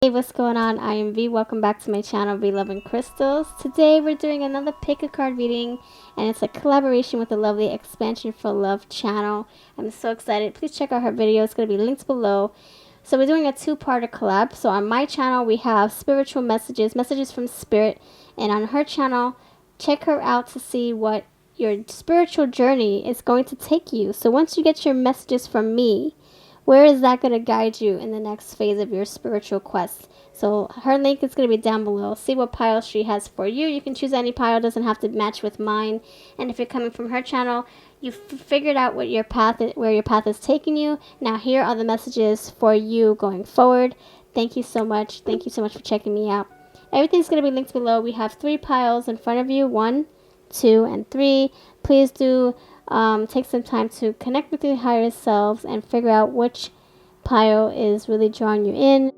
Hey, what's going on? I am V. Welcome back to my channel, V Loving Crystals. Today we're doing another pick a card reading, and it's a collaboration with the lovely Expansion for Love channel. I'm so excited. Please check out her video. It's going to be linked below. So we're doing a two-parter collab. So on my channel we have spiritual messages from spirit, and on her channel, check her out to see what your spiritual journey is going to take you. So once you get your messages from me, where is that going to guide you in the next phase of your spiritual quest? So her link is going to be down below. See what pile she has for you. You can choose any pile. It doesn't have to match with mine. And if you're coming from her channel, you figured out what your path is, where your path is taking you. Now here are the messages for you going forward. Thank you so much. Thank you so much for checking me out. Everything's going to be linked below. We have 3 piles in front of you. 1, 2, and 3. Please do take some time to connect with your higher selves and figure out which pile is really drawing you in.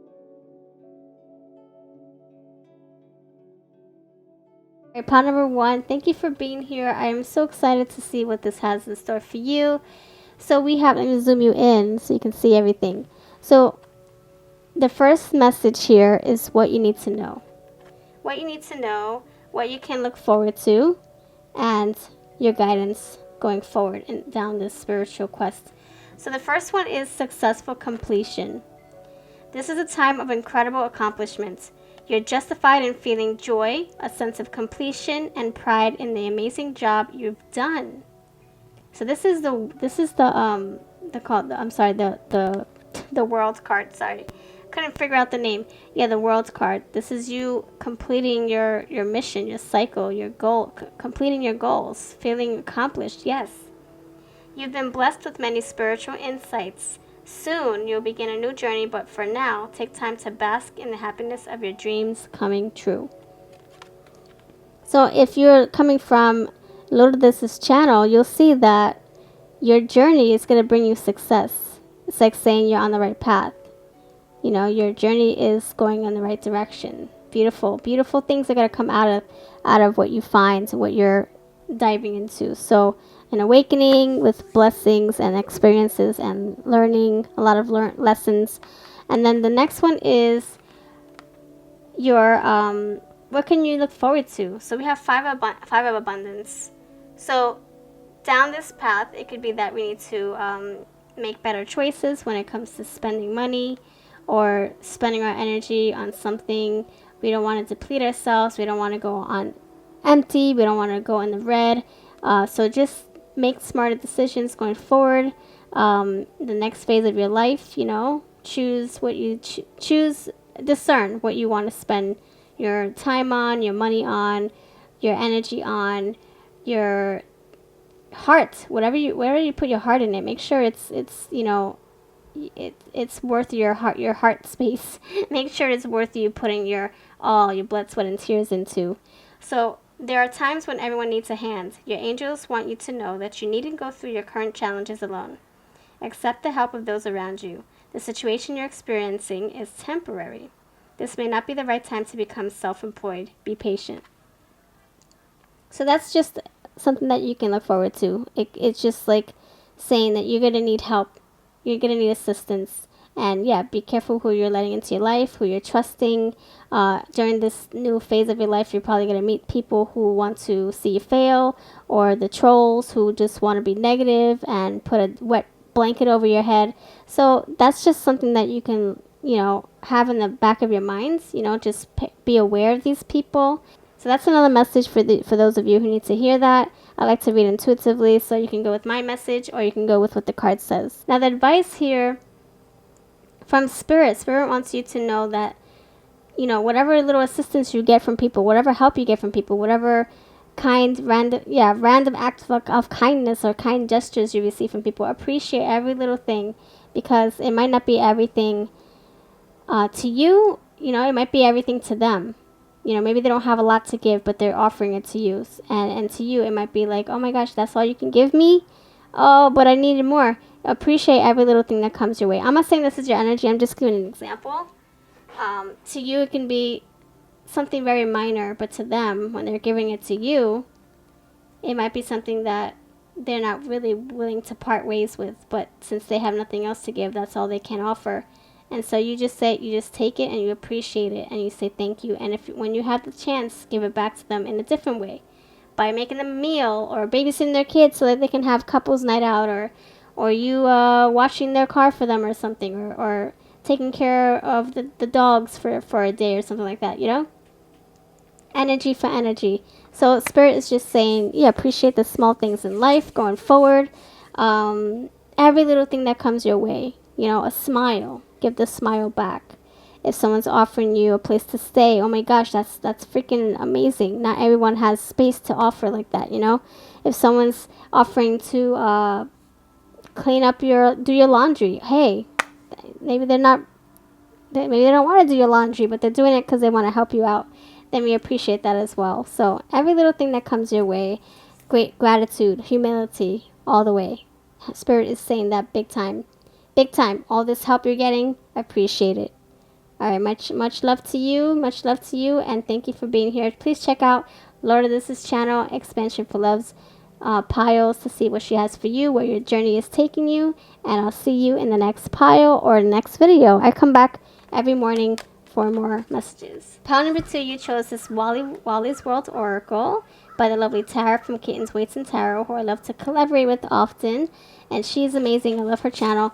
Alright, pile number 1, thank you for being here. I am so excited to see what this has in store for you. So we have, let me zoom you in so you can see everything. So the first message here is what you need to know. What you need to know, what you can look forward to, and your guidance going forward and down this spiritual quest. So the first one is successful completion. This is a time of incredible accomplishments. You're justified in feeling joy, a sense of completion, and pride in the amazing job you've done. So this is the world card. Sorry, couldn't figure out the name. Yeah, the world card. This is you completing your mission, your cycle, your goal, completing your goals, feeling accomplished. Yes. You've been blessed with many spiritual insights. Soon you'll begin a new journey, but for now, take time to bask in the happiness of your dreams coming true. So if you're coming from Lourdes' channel, you'll see that your journey is going to bring you success. It's like saying you're on the right path. You know, your journey is going in the right direction. Beautiful, beautiful things are going to come out of what you find, what you're diving into. So an awakening with blessings and experiences and learning, a lot of lessons. And then the next one is your what can you look forward to? So we have five of abundance. So down this path, it could be that we need to make better choices when it comes to spending money or spending our energy on something. We don't want to deplete ourselves. We don't want to go on empty. We don't want to go in the red. So just make smarter decisions going forward. The next phase of your life, you know, choose what you choose, discern what you want to spend your time on, your money on, your energy on, your heart, wherever you put your heart in it. Make sure it's you know, it's worth your heart space. Make sure it's worth you putting your all, your blood, sweat, and tears into. So there are times when everyone needs a hand. Your angels want you to know that you needn't go through your current challenges alone. Accept the help of those around you. The situation you're experiencing is temporary. This may not be the right time to become self-employed. Be patient. So that's just something that you can look forward to. It's just like saying that you're going to need help. You're going to need assistance. And yeah, be careful who you're letting into your life, who you're trusting. During this new phase of your life, you're probably going to meet people who want to see you fail, or the trolls who just want to be negative and put a wet blanket over your head. So that's just something that you can, you know, have in the back of your minds. You know, just be aware of these people. So that's another message for those of you who need to hear that. I like to read intuitively, so you can go with my message or you can go with what the card says. Now the advice here from Spirit wants you to know that, you know, whatever little assistance you get from people, whatever help you get from people, whatever random act of kindness or kind gestures you receive from people, appreciate every little thing, because it might not be everything to you. You know, it might be everything to them. You know, maybe they don't have a lot to give, but they're offering it to you. And to you, it might be like, oh my gosh, that's all you can give me? Oh, but I needed more. Appreciate every little thing that comes your way. I'm not saying this is your energy. I'm just giving an example. To you, it can be something very minor, but to them, when they're giving it to you, it might be something that they're not really willing to part ways with. But since they have nothing else to give, that's all they can offer. And so you just take it and you appreciate it and you say thank you. And if when you have the chance, give it back to them in a different way, by making them a meal or babysitting their kids so that they can have couples night out, or you washing their car for them or something, or taking care of the dogs for a day or something like that, you know? Energy for energy. So Spirit is just saying, yeah, appreciate the small things in life going forward. Every little thing that comes your way. You know, a smile. Give the smile back. If someone's offering you a place to stay, oh my gosh, that's freaking amazing. Not everyone has space to offer like that, you know? If someone's offering to do your laundry, hey, maybe they're not, maybe they don't want to do your laundry, but they're doing it because they want to help you out. Then we appreciate that as well. So every little thing that comes your way, great gratitude, humility, all the way. Spirit is saying that big time. Big time. All this help you're getting, appreciate it. All right, much love to you, and thank you for being here. Please check out Lord of This' channel, Expansion for Love's piles, to see what she has for you, where your journey is taking you, and I'll see you in the next pile or the next video. I come back every morning for more messages. Pile number 2, you chose this Wally's World Oracle by the lovely Tara from Kittens, Weights, and Tarot, who I love to collaborate with often, and she's amazing. I love her channel.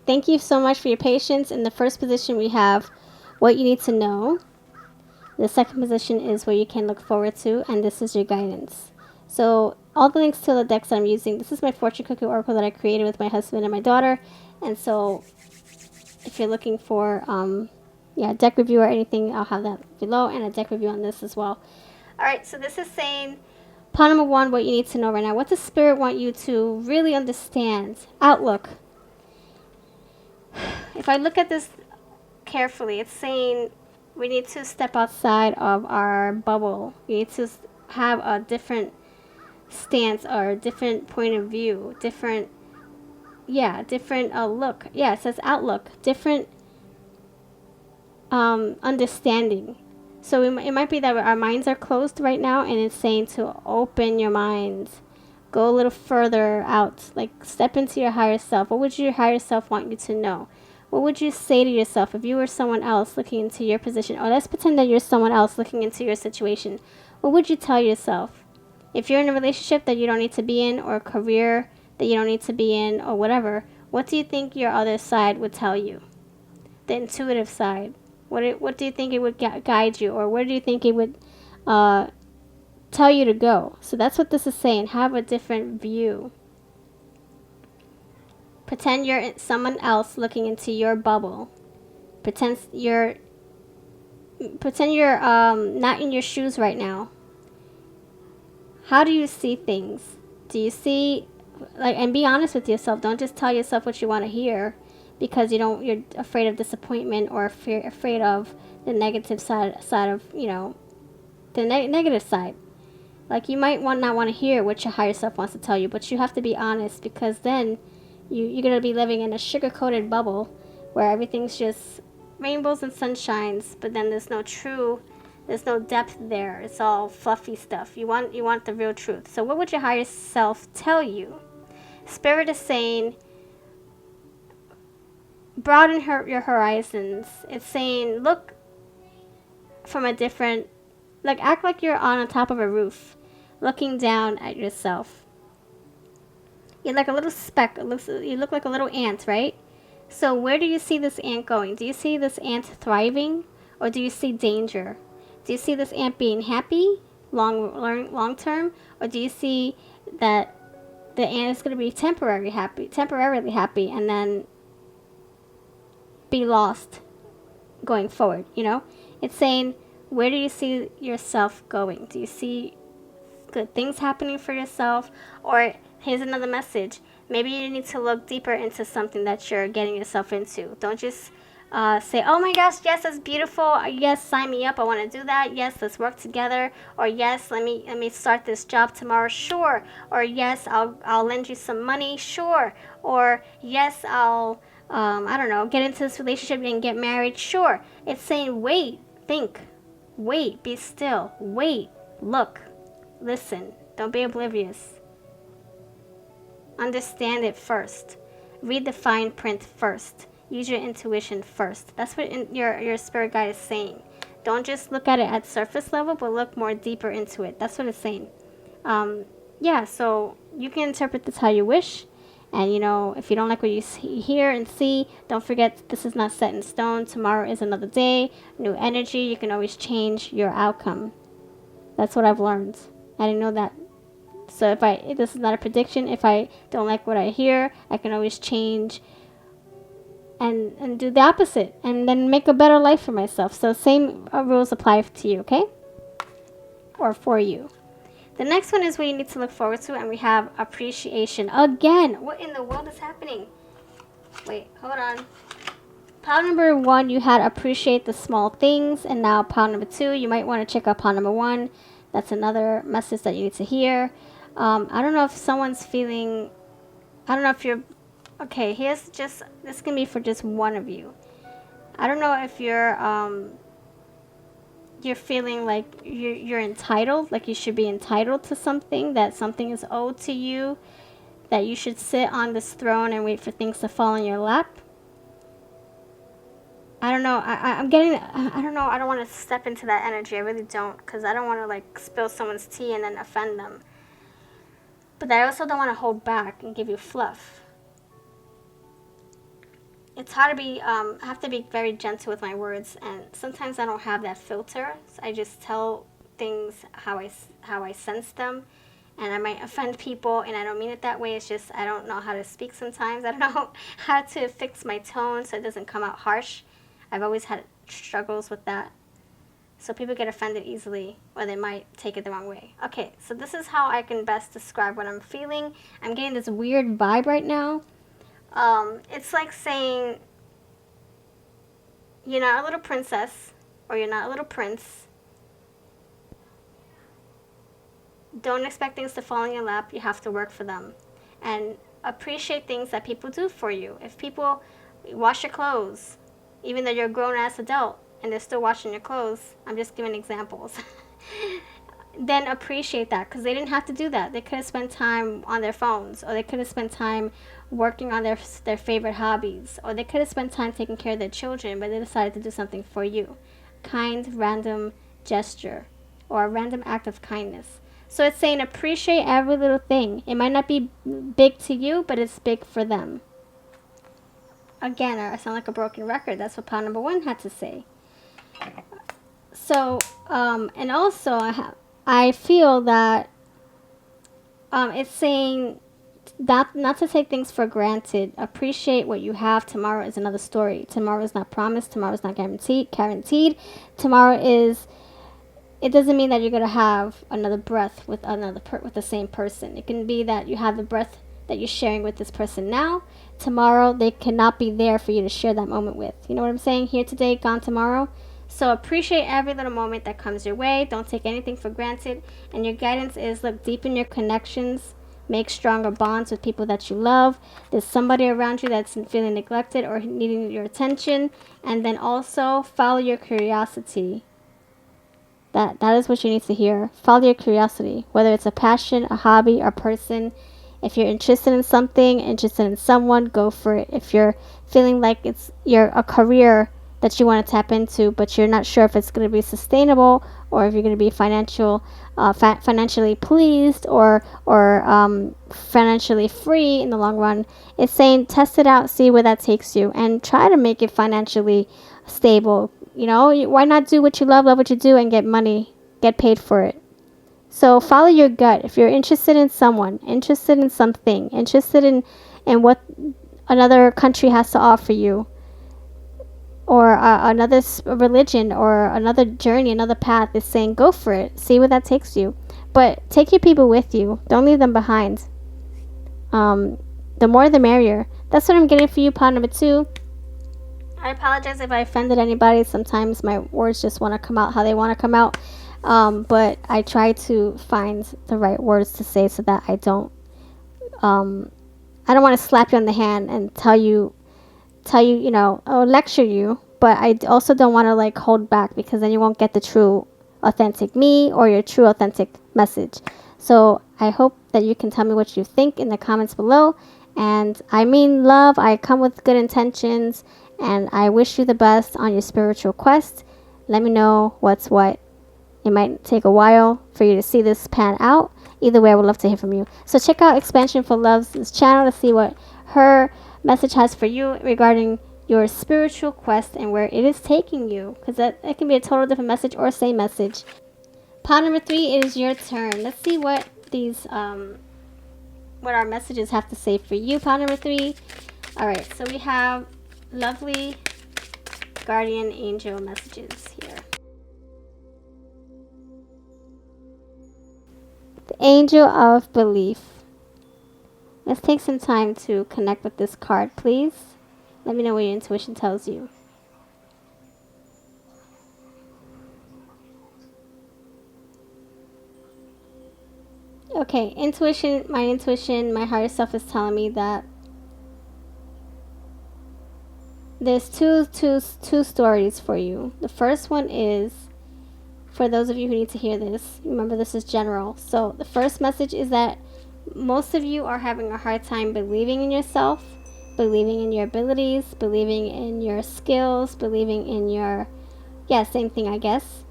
Thank you so much for your patience. In the first position, we have what you need to know. The second position is what you can look forward to, and this is your guidance. So all the links to the decks that I'm using, this is my fortune cookie oracle that I created with my husband and my daughter. And so if you're looking for a deck review or anything, I'll have that below, and a deck review on this as well. All right, so this is saying, pile number 1, what you need to know right now. What does Spirit want you to really understand? Outlook. If I look at this carefully, it's saying we need to step outside of our bubble. We need to have a different stance or a different point of view, different look. Yeah, it says outlook, different understanding. So it might be that our minds are closed right now, and it's saying to open your minds, go a little further out, like step into your higher self. What would your higher self want you to know? What would you say to yourself if you were someone else looking into your position? Or let's pretend that you're someone else looking into your situation. What would you tell yourself? If you're in a relationship that you don't need to be in, or a career that you don't need to be in, or whatever, what do you think your other side would tell you? The intuitive side. What do you think it would guide you? Or where do you think it would tell you to go? So that's what this is saying. Have a different view. Pretend you're someone else looking into your bubble. Pretend you're not in your shoes right now. How do you see things? Do you see, and be honest with yourself. Don't just tell yourself what you want to hear, because you're afraid of disappointment, or afraid of the negative side of, the negative side. Like, you might not want to hear what your higher self wants to tell you, but you have to be honest, because then you're going to be living in a sugar-coated bubble where everything's just rainbows and sunshines, but then there's no depth there. It's all fluffy stuff. You want the real truth. So what would your higher self tell you? Spirit is saying, broaden your horizons. It's saying, look from a different, act like you're on top of a roof, looking down at yourself. You're like a little speck. You look like a little ant, right? So where do you see this ant going? Do you see this ant thriving, or do you see danger? Do you see this ant being happy long term, or do you see that the ant is going to be temporarily happy, and then be lost going forward? It's saying, where do you see yourself going? Do you see good things happening for yourself? Or here's another message. Maybe you need to look deeper into something that you're getting yourself into. Don't just say, oh my gosh, yes, that's beautiful. Yes, sign me up. I want to do that. Yes, let's work together. Or yes, let me start this job tomorrow. Sure. Or yes, I'll lend you some money. Sure. Or yes, I'll I don't know, get into this relationship and get married. Sure. It's saying, wait, think, wait, be still, wait, look, listen. Don't be oblivious. Understand it first. Read the fine print first. Use your intuition first. That's what your spirit guide is saying. Don't just look at it at surface level, but look more deeper into it. That's what it's saying. Yeah, so you can interpret this how you wish. And, if you don't like what you hear and see, don't forget this is not set in stone. Tomorrow is another day, new energy. You can always change your outcome. That's what I've learned. I didn't know that. So if this is not a prediction. If I don't like what I hear, I can always change and do the opposite. And then make a better life for myself. So same rules apply to you, okay? Or for you. The next one is what you need to look forward to, and we have appreciation. Again, what in the world is happening? Wait, hold on. Pile number 1, you had appreciate the small things, and now pile number 2, you might want to check out pile number 1. That's another message that you need to hear. I don't know if someone's feeling, I don't know if you're, okay, this can be for just one of you. I don't know if you're feeling like you're entitled, like you should be entitled to something, that something is owed to you, that you should sit on this throne and wait for things to fall in your lap. I don't know. I don't know. I don't want to step into that energy. I really don't, because I don't want to like spill someone's tea and then offend them. But I also don't want to hold back and give you fluff. It's hard to be, I have to be very gentle with my words, and sometimes I don't have that filter. So I just tell things how I sense them, and I might offend people, and I don't mean it that way. It's just I don't know how to speak sometimes. I don't know how to fix my tone so it doesn't come out harsh. I've always had struggles with that. So people get offended easily, or they might take it the wrong way. Okay, so this is how I can best describe what I'm feeling. I'm getting this weird vibe right now. It's like saying you're not a little princess, or you're not a little prince. Don't expect things to fall in your lap. You have to work for them. And appreciate things that people do for you. If people wash your clothes, even though you're a grown-ass adult, and they're still washing your clothes, I'm just giving examples, then appreciate that, because they didn't have to do that. They could have spent time on their phones, or they could have spent time working on their favorite hobbies, or they could have spent time taking care of their children, but they decided to do something for you. Kind, random gesture, or a random act of kindness. So it's saying appreciate every little thing. It might not be big to you, but it's big for them. Again, I sound like a broken record. That's what pile number 1 had to say. So, and also I feel that it's saying that not to take things for granted. Appreciate what you have. Tomorrow is another story. Tomorrow is not promised. Tomorrow is not guaranteed. Tomorrow is. It doesn't mean that you're gonna have another breath with with the same person. It can be that you have the breath that you're sharing with this person now. Tomorrow they cannot be there for you to share that moment with. You know what I'm saying? Here today, gone tomorrow. So appreciate every little moment that comes your way. Don't take anything for granted. And your guidance is look deepen your connections. Make stronger bonds with people that you love. There's somebody around you that's feeling neglected or needing your attention. And then also follow your curiosity. That is what you need to hear. Follow your curiosity. Whether it's a passion, a hobby, or person. If you're interested in something, interested in someone, go for it. If you're feeling like it's a career that you want to tap into, but you're not sure if it's going to be sustainable, or if you're going to be financially pleased, or financially free in the long run, it's saying test it out, see where that takes you, and try to make it financially stable. You know, why not do what you love what you do, and get money, get paid for it. So follow your gut. If you're interested in someone, interested in something, interested in what another country has to offer you, or another religion, or another journey, another path, is saying go for it. See where that takes you. But take your people with you. Don't leave them behind. The more the merrier. That's what I'm getting for you, pile number 2. I apologize if I offended anybody. Sometimes my words just want to come out how they want to come out. But I try to find the right words to say so that I don't want to slap you on the hand and tell you, lecture you. But I also don't want to like hold back, because then you won't get the true authentic me or your true authentic message. So I hope that you can tell me what you think in the comments below. And I mean love, I come with good intentions, and I wish you the best on your spiritual quest. Let me know what's what. It might take a while for you to see this pan out. Either way, I would love to hear from you. So check out Expansion for Love's channel to see what her message has for you regarding your spiritual quest and where it is taking you. Because that can be a total different message or same message. Pile number 3, it is your turn. Let's see what these what our messages have to say for you. Pile number 3. All right, so we have lovely guardian angel messages here. The Angel of Belief. Let's take some time to connect with this card, please. Let me know what your intuition tells you. Okay, intuition, my higher self is telling me that there's two stories for you. The first one is, for those of you who need to hear this, remember this is general. So the first message is that most of you are having a hard time believing in yourself, believing in your abilities, believing in your skills, believing in your, same thing, I guess.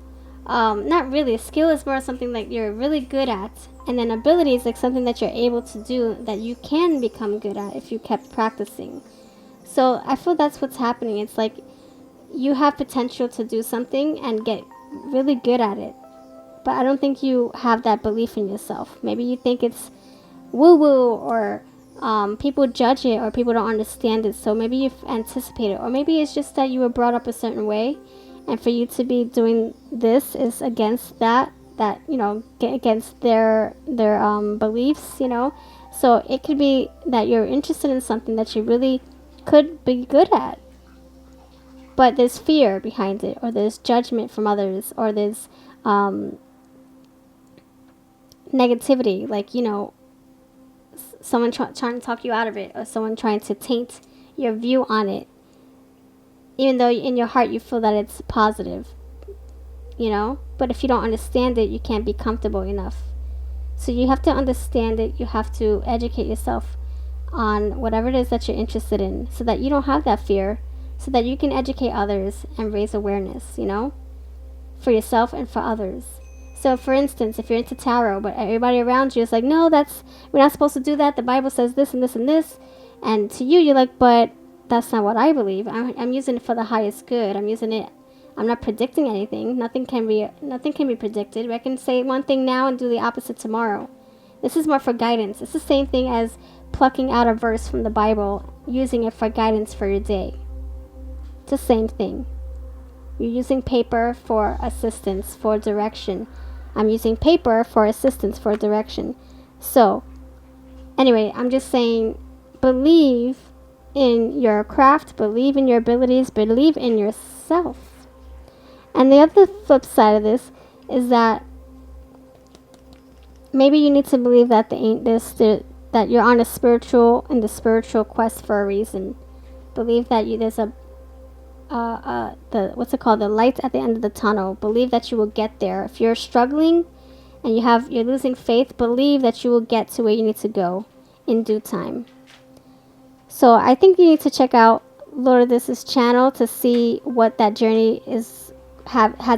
Not really. Skill is more something that you're really good at, and then ability is like something that you're able to do that you can become good at if you kept practicing. So I feel that's what's happening. It's like you have potential to do something and get really good at it, but I don't think you have that belief in yourself. Maybe you think it's woo-woo, or people judge it, or people don't understand it, so maybe you anticipate it, or maybe it's just that you were brought up a certain way, and for you to be doing this is against that against their beliefs, so it could be that you're interested in something that you really could be good at, but there's fear behind it, or there's judgment from others, or there's negativity, like someone trying to talk you out of it, or someone trying to taint your view on it, even though in your heart you feel that it's positive, but if you don't understand it, you can't be comfortable enough. So you have to understand it. You have to educate yourself on whatever it is that you're interested in, so that you don't have that fear, so that you can educate others and raise awareness, for yourself and for others. So for instance, if you're into tarot, but everybody around you is like, no, we're not supposed to do that, the Bible says this and this and this, and to you, you're like, but that's not what I believe. I'm using it for the highest good. I'm not predicting anything. Nothing can be predicted. I can say one thing now and do the opposite tomorrow. This is more for guidance. It's the same thing as plucking out a verse from the Bible, using it for guidance for your day. It's the same thing. You're using paper for assistance, for direction. I'm using paper for assistance, for direction. So, anyway, I'm just saying, believe in your craft, believe in your abilities, believe in yourself. And the other flip side of this is that maybe you need to believe that that you're on the spiritual quest for a reason. Believe that there's the light at the end of the tunnel. Believe that you will get there. If you're struggling and you're losing faith, believe that you will get to where you need to go in due time. So I think you need to check out Lord This's channel to see what that journey has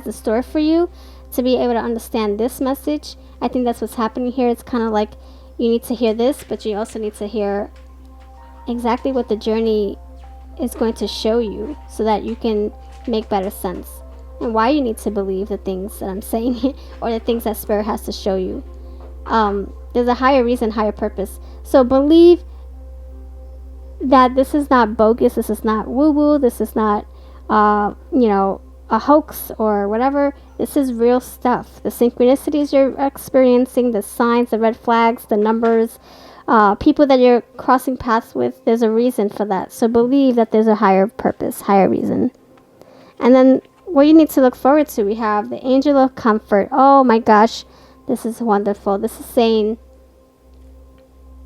in store for you, to be able to understand this message. I think that's what's happening here. It's kind of like you need to hear this, but you also need to hear exactly what the journey is going to show you, so that you can make better sense, and why you need to believe the things that I'm saying or the things that Spirit has to show you. There's a higher reason, higher purpose. So believe that this is not bogus, this is not woo-woo, this is not a hoax or whatever. This is real stuff. The synchronicities you're experiencing, the signs, the red flags, the numbers, people that you're crossing paths with, there's a reason for that. So believe that there's a higher purpose, higher reason. And then what you need to look forward to, we have the Angel of Comfort. Oh my gosh, this is wonderful. This is saying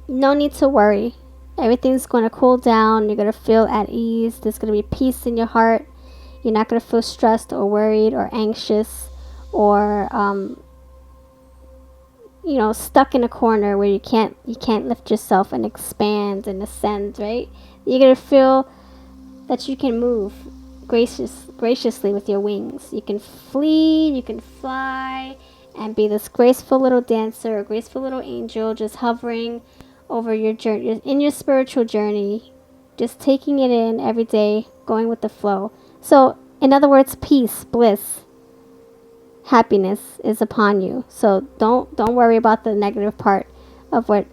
no need to worry. Everything's going to cool down. You're going to feel at ease. There's going to be peace in your heart. You're not going to feel stressed or worried or anxious or stuck in a corner where you can't lift yourself and expand and ascend, right? You're going to feel that you can move graciously with your wings. You can flee, you can fly, and be this graceful little dancer, a graceful little angel, just hovering over your journey, in your spiritual journey, just taking it in every day, going with the flow. So, in other words, peace, bliss, happiness is upon you. So don't worry about the negative part of what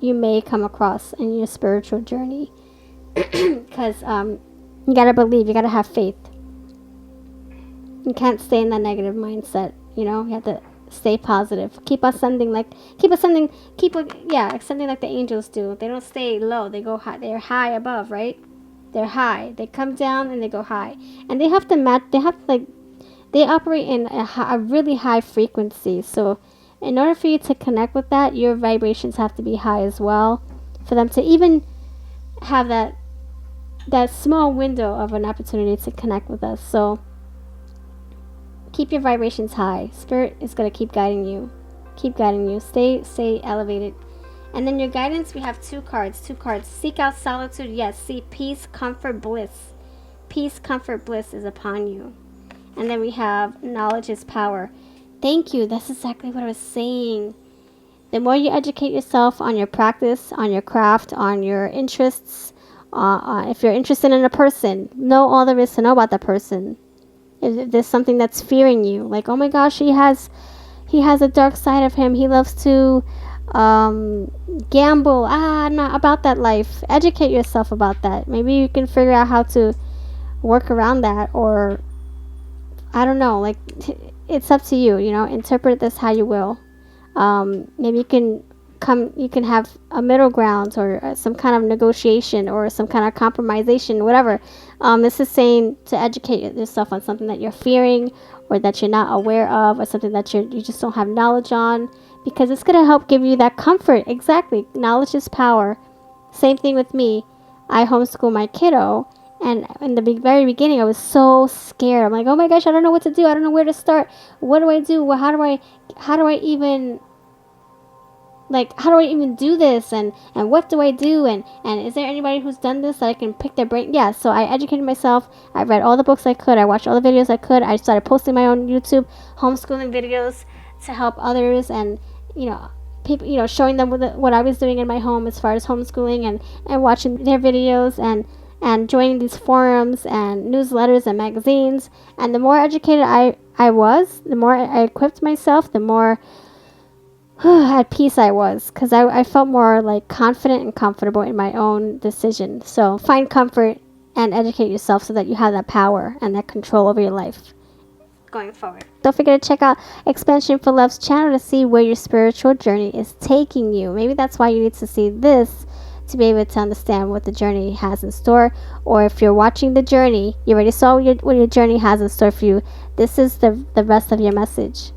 you may come across in your spiritual journey, because you gotta believe, you gotta have faith. You can't stay in that negative mindset. You have to stay positive. Keep ascending like the angels do. They don't stay low. They go high. They're high above, right? They're high. They come down and they go high, and they have to match. They operate in a really high frequency. So, in order for you to connect with that, your vibrations have to be high as well, for them to even have that small window of an opportunity to connect with us. So, keep your vibrations high. Spirit is going to keep guiding you. Keep guiding you. Stay elevated. And then your guidance, we have two cards. Seek out solitude. Yes. See peace, comfort, bliss. Peace, comfort, bliss is upon you. And then we have knowledge is power. Thank you. That's exactly what I was saying. The more you educate yourself on your practice, on your craft, on your interests, if you're interested in a person, know all there is to know about that person. If there's something that's fearing you, like, oh my gosh, he has a dark side of him. He loves to gamble. I'm not about that life. Educate yourself about that. Maybe you can figure out how to work around that, or I don't know. Like, it's up to you. Interpret this how you will. Maybe you can have a middle ground, or some kind of negotiation, or some kind of compromisation, whatever. This is saying to educate yourself on something that you're fearing, or that you're not aware of, or something that you just don't have knowledge on, because it's going to help give you that comfort. Exactly. Knowledge is power. Same thing with me. I homeschool my kiddo, and in the very beginning, I was so scared. I'm like, oh my gosh, I don't know what to do. I don't know where to start. What do I do? Well, how do I even do this, and what do I do, and is there anybody who's done this that I can pick their brain? Yeah, so I educated myself. I read all the books I could. I watched all the videos I could. I started posting my own YouTube homeschooling videos to help others, and people, showing them what I was doing in my home as far as homeschooling, and watching their videos, and joining these forums and newsletters and magazines. And the more educated I was, the more I equipped myself, the more at peace I was, because I felt more like confident and comfortable in my own decision. So find comfort and educate yourself so that you have that power and that control over your life going forward. Don't forget to check out Expansion for Love's channel to see where your spiritual journey is taking you. Maybe that's why you need to see this, to be able to understand what the journey has in store. Or if you're watching the journey, you already saw what your journey has in store for you. This is the rest of your message.